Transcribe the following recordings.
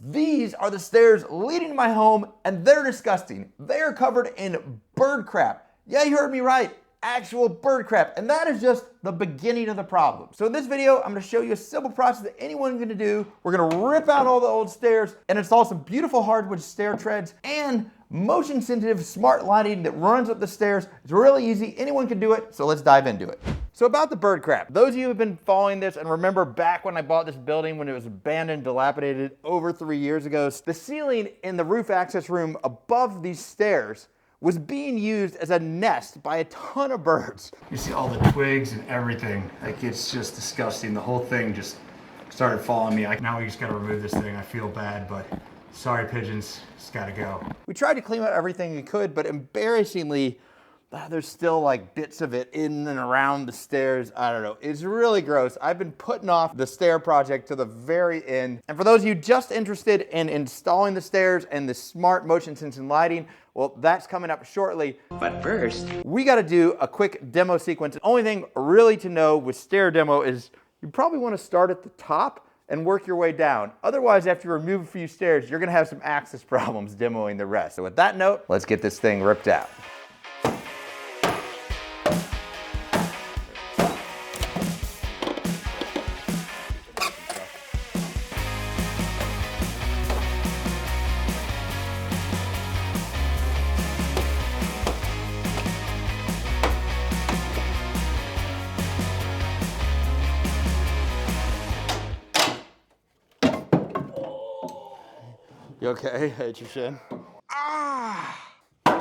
These are the stairs leading to my home, and they're disgusting. They are covered in bird crap. Yeah, you heard me right. Actual bird crap, and that is just the beginning of the problem. So in this video, I'm gonna show you a simple process that anyone can do. We're gonna rip out all the old stairs and install some beautiful hardwood stair treads and motion sensitive smart lighting that runs up the stairs. It's really easy, anyone can do it, so let's dive into it. So about the bird crap, those of you who have been following this and remember back when I bought this building when it was abandoned, dilapidated over 3 years ago, the ceiling in the roof access room above these stairs was being used as a nest by a ton of birds. You see all the twigs and everything. Like, it's just disgusting. The whole thing just started following me. Now we just gotta remove this thing. I feel bad, but sorry pigeons, just gotta go. We tried to clean out everything we could, but embarrassingly, there's still like bits of it in and around the stairs. I don't know, it's really gross. I've been putting off the stair project to the very end. And for those of you just interested in installing the stairs and the smart motion sensing lighting, well, that's coming up shortly. But first, we gotta do a quick demo sequence. The only thing really to know with stair demo is you probably wanna start at the top and work your way down. Otherwise, after you remove a few stairs, you're gonna have some access problems demoing the rest. So with that note, let's get this thing ripped out. You okay? Hit your shin. There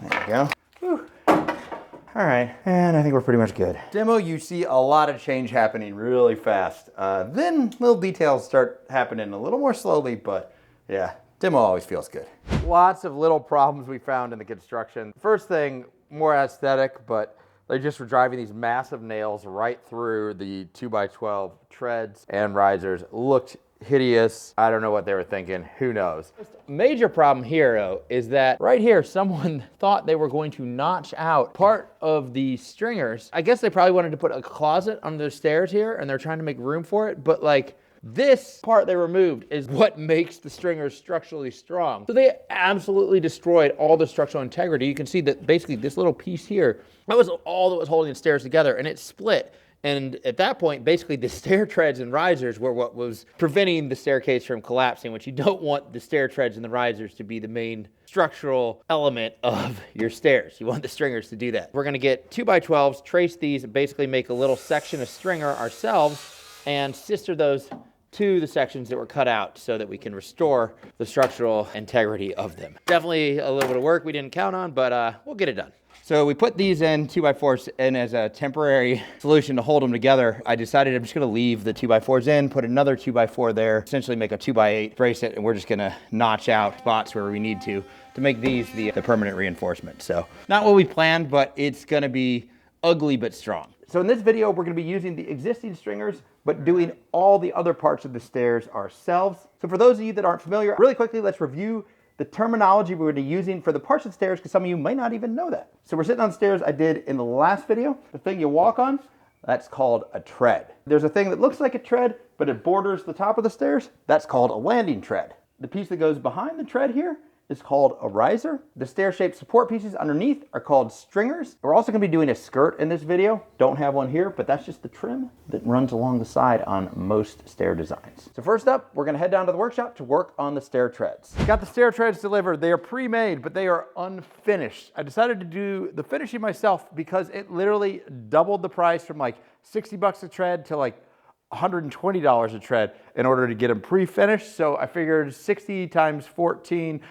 you go. Whew. All right, and I think we're pretty much good. Demo, you see a lot of change happening really fast. Then little details start happening a little more slowly, but yeah, demo always feels good. Lots of little problems we found in the construction. First thing, more aesthetic, but they just were driving these massive nails right through the 2x12 treads and risers. Looked hideous. I don't know what they were thinking. Who knows? Major problem here, though, is that right here, someone thought they were going to notch out part of the stringers. I guess they probably wanted to put a closet under the stairs here, and they're trying to make room for it, but like, this part they removed is what makes the stringers structurally strong. So they absolutely destroyed all the structural integrity. You can see that basically this little piece here, that was all that was holding the stairs together, and it split. And at that point, basically the stair treads and risers were what was preventing the staircase from collapsing, which you don't want the stair treads and the risers to be the main structural element of your stairs. You want the stringers to do that. We're gonna get 2x12s, trace these, and basically make a little section of stringer ourselves and sister those to the sections that were cut out so that we can restore the structural integrity of them. Definitely a little bit of work we didn't count on, but we'll get it done. So we put these in 2x4s in as a temporary solution to hold them together. I decided I'm just gonna leave the 2x4s in, put another 2x4 there, essentially make a 2x8 bracelet, and we're just gonna notch out spots where we need to make these the permanent reinforcement. So not what we planned, but it's gonna be ugly but strong. So in this video, we're gonna be using the existing stringers, but doing all the other parts of the stairs ourselves. So for those of you that aren't familiar, really quickly, let's review the terminology we're going to be using for the parts of the stairs, because some of you might not even know that. So we're sitting on stairs I did in the last video. The thing you walk on, that's called a tread. There's a thing that looks like a tread, but it borders the top of the stairs. That's called a landing tread. The piece that goes behind the tread here is called a riser. The stair-shaped support pieces underneath are called stringers. We're also gonna be doing a skirt in this video. Don't have one here, but that's just the trim that runs along the side on most stair designs. So first up, we're gonna head down to the workshop to work on the stair treads. Got the stair treads delivered. They are pre-made, but they are unfinished. I decided to do the finishing myself because it literally doubled the price from like 60 bucks a tread to like $120 a tread in order to get them pre-finished. So I figured 60 times 14,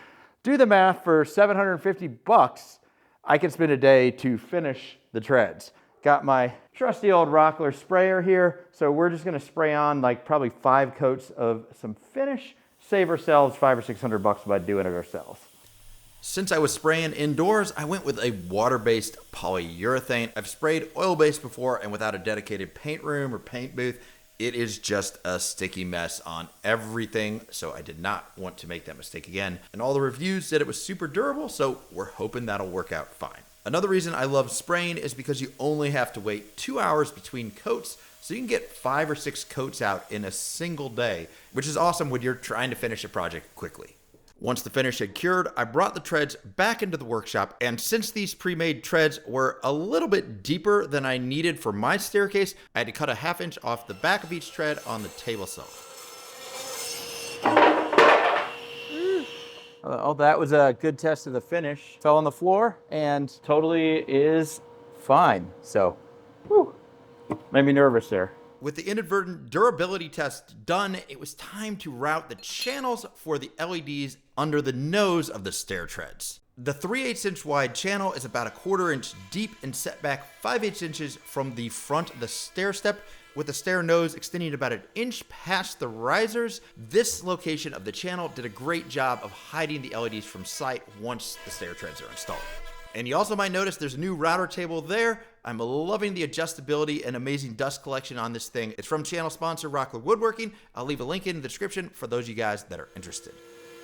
do the math, for 750 bucks, I can spend a day to finish the treads. Got my trusty old ROCKLER sprayer here, so we're just gonna spray on like probably 5 coats of some finish, save ourselves $500 or $600 by doing it ourselves. Since I was spraying indoors, I went with a water-based polyurethane. I've sprayed oil-based before, and without a dedicated paint room or paint booth, it is just a sticky mess on everything, so I did not want to make that mistake again. And all the reviews said it was super durable, so we're hoping that'll work out fine. Another reason I love spraying is because you only have to wait 2 hours between coats, So you can get 5 or 6 coats out in a single day, which is awesome when you're trying to finish a project quickly. Once the finish had cured, I brought the treads back into the workshop, and since these pre-made treads were a little bit deeper than I needed for my staircase, I had to cut a 1/2 inch off the back of each tread on the table saw. Oh, that was a good test of the finish. Fell on the floor and totally is fine. So, whew, made me nervous there. With the inadvertent durability test done, it was time to route the channels for the LEDs under the nose of the stair treads. The 3/8 inch wide channel is about 1/4 inch deep and set back 5/8 inches from the front of the stair step, with the stair nose extending about 1 inch past the risers. This location of the channel did a great job of hiding the LEDs from sight once the stair treads are installed. And you also might notice there's a new router table there. I'm loving the adjustability and amazing dust collection on this thing. It's from channel sponsor ROCKLER Woodworking. I'll leave a link in the description for those of you guys that are interested.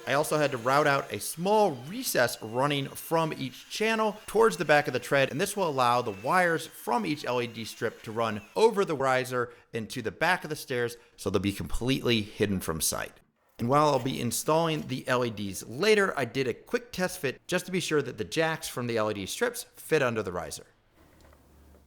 I also had to route out a small recess running from each channel towards the back of the tread, and this will allow the wires from each LED strip to run over the riser into the back of the stairs, so they'll be completely hidden from sight. And while I'll be installing the LEDs later, I did a quick test fit just to be sure that the jacks from the LED strips fit under the riser.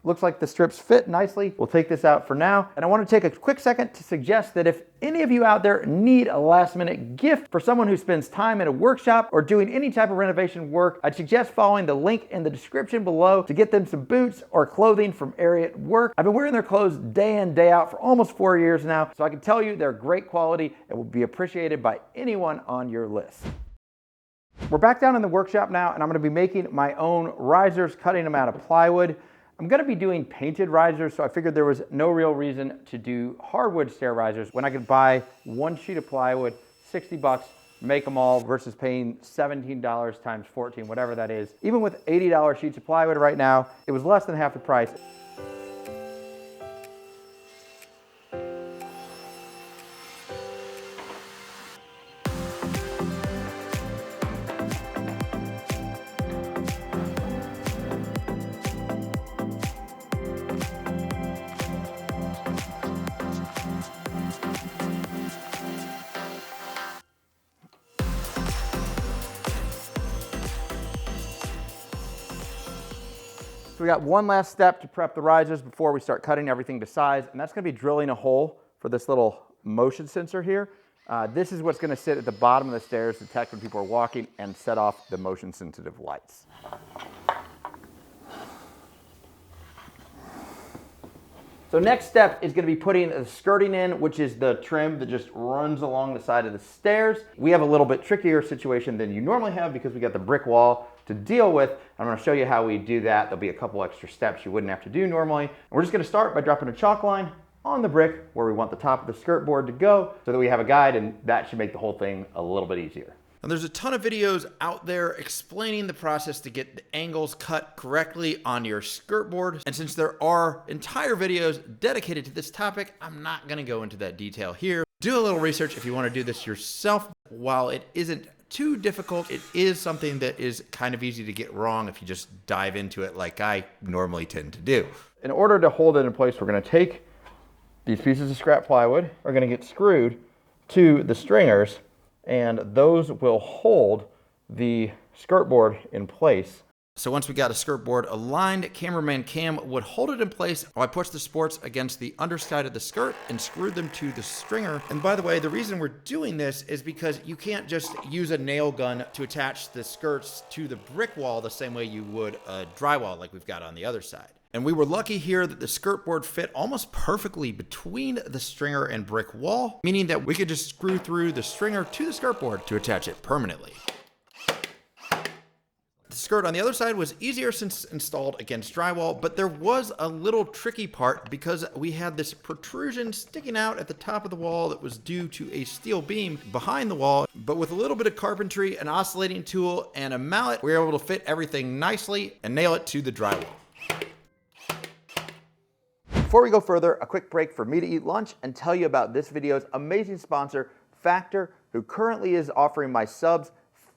Looks like the strips fit nicely. We'll take this out for now. And I want to take a quick second to suggest that if any of you out there need a last-minute gift for someone who spends time in a workshop or doing any type of renovation work, I'd suggest following the link in the description below to get them some boots or clothing from ARIAT Work. I've been wearing their clothes day in, day out for almost 4 years now, so I can tell you they're great quality and will be appreciated by anyone on your list. We're back down in the workshop now, and I'm going to be making my own risers, cutting them out of plywood. I'm going to be doing painted risers, so I figured there was no real reason to do hardwood stair risers when I could buy 1 sheet of plywood, 60 bucks, make them all, versus paying $17 times 14, whatever that is. Even with $80 sheets of plywood right now, it was less than half the price. So we got one last step to prep the risers before we start cutting everything to size, and that's going to be drilling a hole for this little motion sensor here. This is what's going to sit at the bottom of the stairs to detect when people are walking and set off the motion sensitive lights. So next step is going to be putting the skirting in, which is the trim that just runs along the side of the stairs. We have a little bit trickier situation than you normally have because we got the brick wall to deal with. I'm going to show you how we do that. There'll be a couple extra steps you wouldn't have to do normally. And we're just going to start by dropping a chalk line on the brick where we want the top of the skirt board to go so that we have a guide, and that should make the whole thing a little bit easier. And there's a ton of videos out there explaining the process to get the angles cut correctly on your skirt board. And since there are entire videos dedicated to this topic, I'm not going to go into that detail here. Do a little research if you want to do this yourself. While it isn't too difficult, it is something that is kind of easy to get wrong if you just dive into it like I normally tend to do. In order to hold it in place, we're going to take these pieces of scrap plywood, are going to get screwed to the stringers, and those will hold the skirt board in place. So once we got a skirt board aligned, cameraman Cam would hold it in place while I pushed the supports against the underside of the skirt and screwed them to the stringer. And by the way, the reason we're doing this is because you can't just use a nail gun to attach the skirts to the brick wall the same way you would a drywall like we've got on the other side. And we were lucky here that the skirt board fit almost perfectly between the stringer and brick wall, meaning that we could just screw through the stringer to the skirt board to attach it permanently. The skirt on the other side was easier since installed against drywall, but there was a little tricky part because we had this protrusion sticking out at the top of the wall that was due to a steel beam behind the wall. But with a little bit of carpentry, an oscillating tool, and a mallet, we were able to fit everything nicely and nail it to the drywall. Before we go further, a quick break for me to eat lunch and tell you about this video's amazing sponsor, Factor, who currently is offering my subs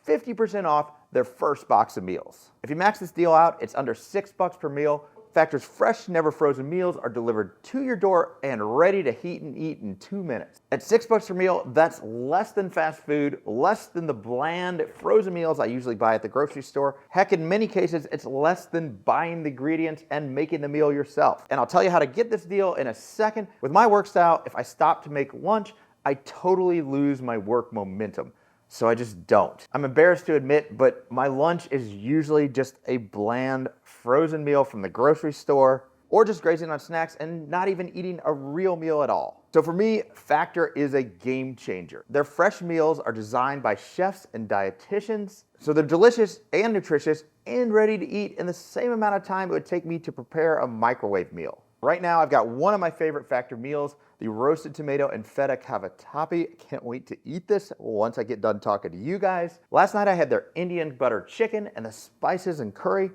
50% off their first box of meals. If you max this deal out, it's under $6 per meal, Factor's fresh, never frozen meals are delivered to your door and ready to heat and eat in 2 minutes. At $6 per meal, that's less than fast food, less than the bland frozen meals I usually buy at the grocery store. Heck, in many cases, it's less than buying the ingredients and making the meal yourself. And I'll tell you how to get this deal in a second. With my work style, if I stop to make lunch, I totally lose my work momentum. So I just don't. I'm embarrassed to admit, but my lunch is usually just a bland frozen meal from the grocery store, or just grazing on snacks and not even eating a real meal at all. So for me, Factor is a game changer. Their fresh meals are designed by chefs and dietitians, so they're delicious and nutritious and ready to eat in the same amount of time it would take me to prepare a microwave meal. Right now, I've got one of my favorite Factor meals, the roasted tomato and feta cavatappi. Can't wait to eat this once I get done talking to you guys. Last night I had their Indian butter chicken, and the spices and curry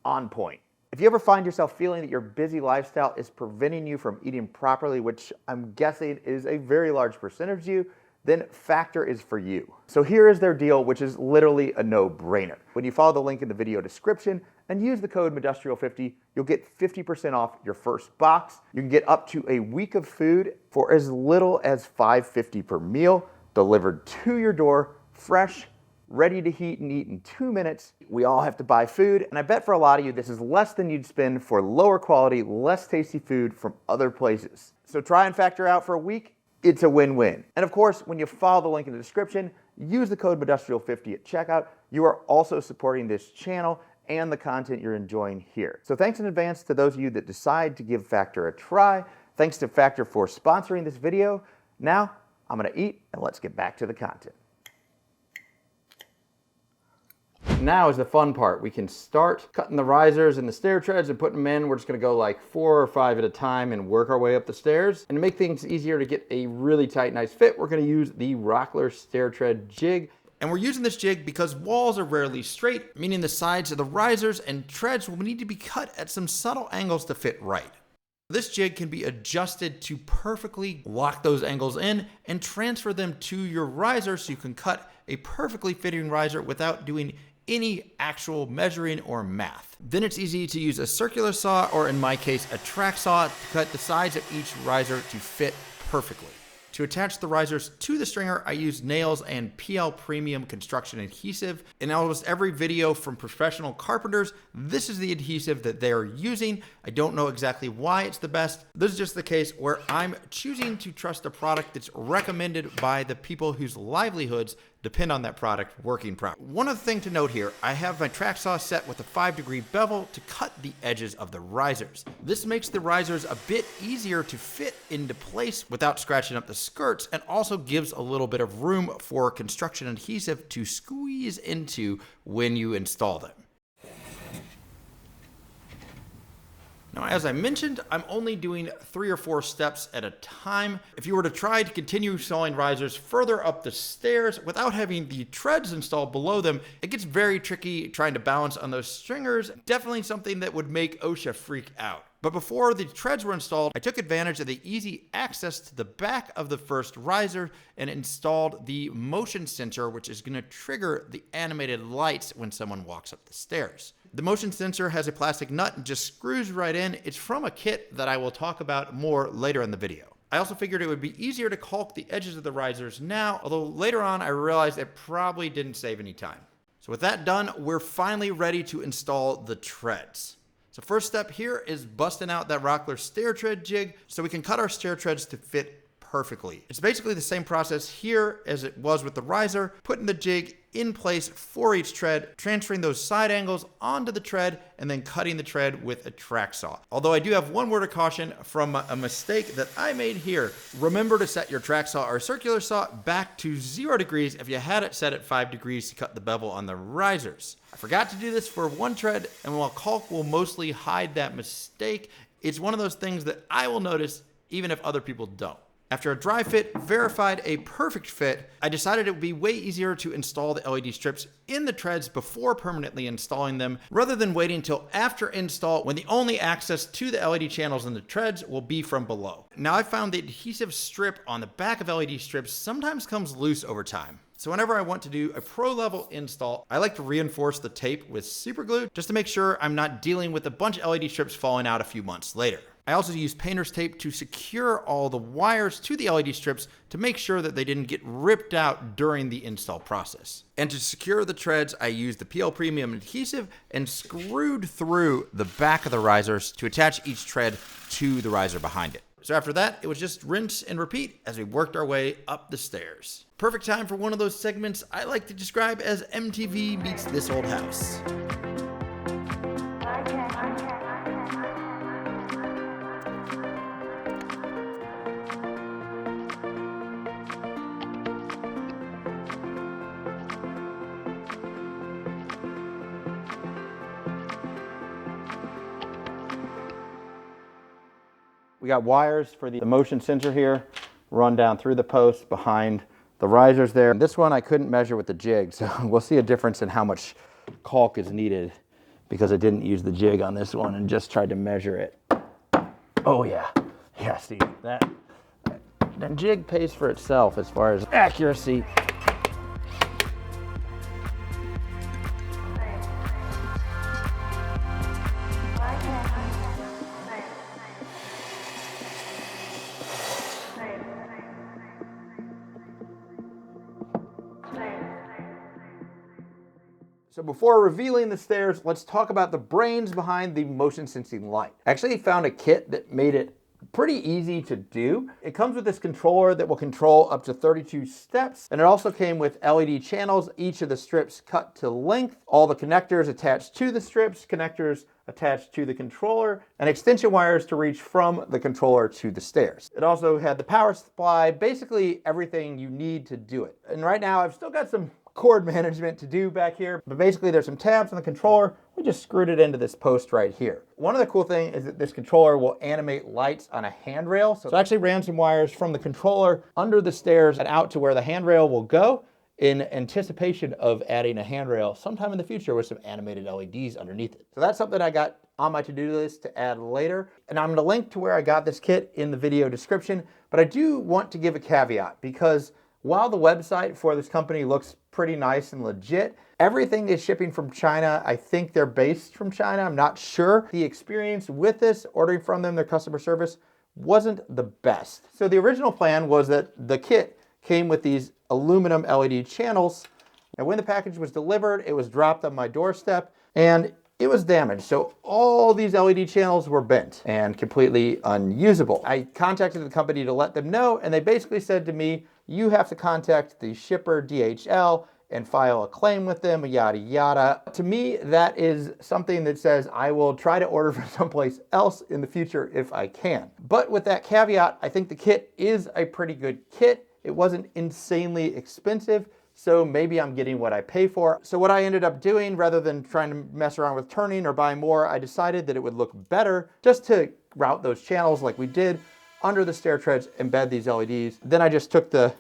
on point. If you ever find yourself feeling that your busy lifestyle is preventing you from eating properly, which I'm guessing is a very large percentage of you, then Factor is for you. So here is their deal, which is literally a no-brainer. When you follow the link in the video description and use the code MEDUSTRIAL50, you'll get 50% off your first box. You can get up to a week of food for as little as $5.50 per meal, delivered to your door, fresh, ready to heat and eat in 2 minutes. We all have to buy food, and I bet for a lot of you, this is less than you'd spend for lower quality, less tasty food from other places. So try and Factor out for a week. It's a win-win. And of course, when you follow the link in the description, use the code MEDUSTRIAL50 at checkout, you are also supporting this channel and the content you're enjoying here. So thanks in advance to those of you that decide to give Factor a try. Thanks to Factor for sponsoring this video. Now, I'm gonna eat and let's get back to the content. Now is the fun part. We can start cutting the risers and the stair treads and putting them in. We're just gonna go like 4 or 5 at a time and work our way up the stairs. And to make things easier to get a really tight, nice fit, we're gonna use the ROCKLER stair tread jig. And we're using this jig because walls are rarely straight, meaning the sides of the risers and treads will need to be cut at some subtle angles to fit right. This jig can be adjusted to perfectly lock those angles in and transfer them to your riser so you can cut a perfectly fitting riser without doing any actual measuring or math. Then it's easy to use a circular saw, or in my case, a track saw, to cut the sides of each riser to fit perfectly. To attach the risers to the stringer, I use nails and PL Premium construction adhesive. In almost every video from professional carpenters, this is the adhesive that they are using. I don't know exactly why it's the best. This is just the case where I'm choosing to trust a product that's recommended by the people whose livelihoods depend on that product working properly. One other thing to note here, I have my track saw set with a 5-degree bevel to cut the edges of the risers. This makes the risers a bit easier to fit into place without scratching up the skirts, and also gives a little bit of room for construction adhesive to squeeze into when you install them. Now, as I mentioned, I'm only doing 3 or 4 steps at a time. If you were to try to continue installing risers further up the stairs without having the treads installed below them, it gets very tricky trying to balance on those stringers. Definitely something that would make OSHA freak out. But before the treads were installed, I took advantage of the easy access to the back of the first riser and installed the motion sensor, which is going to trigger the animated lights when someone walks up the stairs. The motion sensor has a plastic nut and just screws right in. It's from a kit that I will talk about more later in the video. I also figured it would be easier to caulk the edges of the risers now, although later on I realized it probably didn't save any time. So with that done, we're finally ready to install the treads. So first step here is busting out that ROCKLER stair tread jig so we can cut our stair treads to fit perfectly. It's basically the same process here as it was with the riser, putting the jig in place for each tread, transferring those side angles onto the tread, and then cutting the tread with a track saw. Although I do have one word of caution from a mistake that I made here. Remember to set your track saw or circular saw back to 0 degrees if you had it set at 5 degrees to cut the bevel on the risers. I forgot to do this for one tread, and while caulk will mostly hide that mistake, it's one of those things that I will notice even if other people don't. After a dry fit verified a perfect fit, I decided it would be way easier to install the LED strips in the treads before permanently installing them, rather than waiting until after install when the only access to the LED channels in the treads will be from below. Now I found the adhesive strip on the back of LED strips sometimes comes loose over time. So whenever I want to do a pro level install, I like to reinforce the tape with super glue just to make sure I'm not dealing with a bunch of LED strips falling out a few months later. I also use painter's tape to secure all the wires to the LED strips to make sure that they didn't get ripped out during the install process. And to secure the treads, I used the PL Premium adhesive and screwed through the back of the risers to attach each tread to the riser behind it. So after that, it was just rinse and repeat as we worked our way up the stairs. Perfect time for one of those segments I like to describe as MTV meets This Old House. We got wires for the motion sensor here, run down through the post behind the risers there. This one I couldn't measure with the jig, so we'll see a difference in how much caulk is needed because I didn't use the jig on this one and just tried to measure it. Oh yeah, yeah, Steve, that jig pays for itself as far as accuracy. So before revealing the stairs, let's talk about the brains behind the motion sensing light. I actually found a kit that made it pretty easy to do. It comes with this controller that will control up to 32 steps, and it also came with LED channels, each of the strips cut to length, all the connectors attached to the strips, connectors attached to the controller, and extension wires to reach from the controller to the stairs. It also had the power supply, basically everything you need to do it. And right now I've still got some cord management to do back here, but basically there's some tabs on the controller. We just screwed it into this post right here. One of the cool things is that this controller will animate lights on a handrail. So I actually ran some wires from the controller under the stairs and out to where the handrail will go in anticipation of adding a handrail sometime in the future with some animated LEDs underneath it. So that's something I got on my to-do list to add later. And I'm gonna link to where I got this kit in the video description, but I do want to give a caveat because while the website for this company looks pretty nice and legit, everything is shipping from China. I think they're based from China. I'm not sure. The experience with this, ordering from them, their customer service, wasn't the best. So the original plan was that the kit came with these aluminum LED channels. And when the package was delivered, it was dropped on my doorstep and it was damaged. So all these LED channels were bent and completely unusable. I contacted the company to let them know, and they basically said to me, you have to contact the shipper DHL and file a claim with them, yada, yada. To me, that is something that says I will try to order from someplace else in the future if I can. But with that caveat, I think the kit is a pretty good kit. It wasn't insanely expensive, so maybe I'm getting what I pay for. So what I ended up doing, rather than trying to mess around with turning or buy more, I decided that it would look better just to route those channels like we did under the stair treads, embed these LEDs. Then I just took the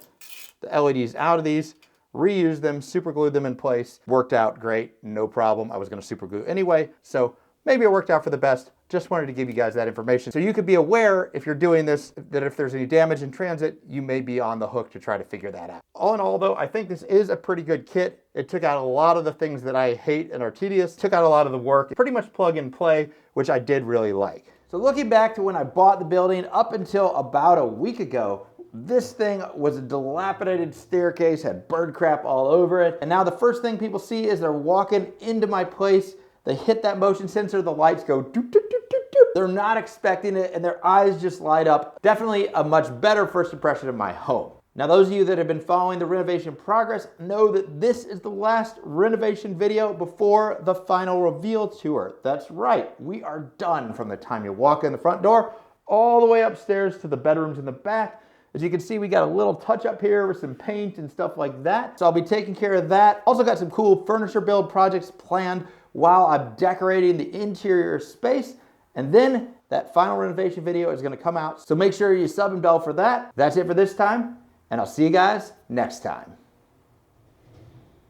LEDs out of these, reused them, super glued them in place. Worked out great, no problem. I was gonna super glue anyway, so maybe it worked out for the best. Just wanted to give you guys that information so you could be aware if you're doing this, that if there's any damage in transit, you may be on the hook to try to figure that out. All in all though, I think this is a pretty good kit. It took out a lot of the things that I hate and are tedious, took out a lot of the work, pretty much plug and play, which I did really like. So looking back to when I bought the building up until about a week ago, this thing was a dilapidated staircase, had bird crap all over it. And now the first thing people see is they're walking into my place, they hit that motion sensor, the lights go doop, doop, doop, doop, doop. They're not expecting it and their eyes just light up. Definitely a much better first impression of my home. Now those of you that have been following the renovation progress know that this is the last renovation video before the final reveal tour. That's right, we are done from the time you walk in the front door all the way upstairs to the bedrooms in the back. As you can see, we got a little touch up here with some paint and stuff like that. So I'll be taking care of that. Also got some cool furniture build projects planned while I'm decorating the interior space. And then That final renovation video is gonna come out, so make sure you sub and bell for that. That's it for this time, and I'll see you guys next time.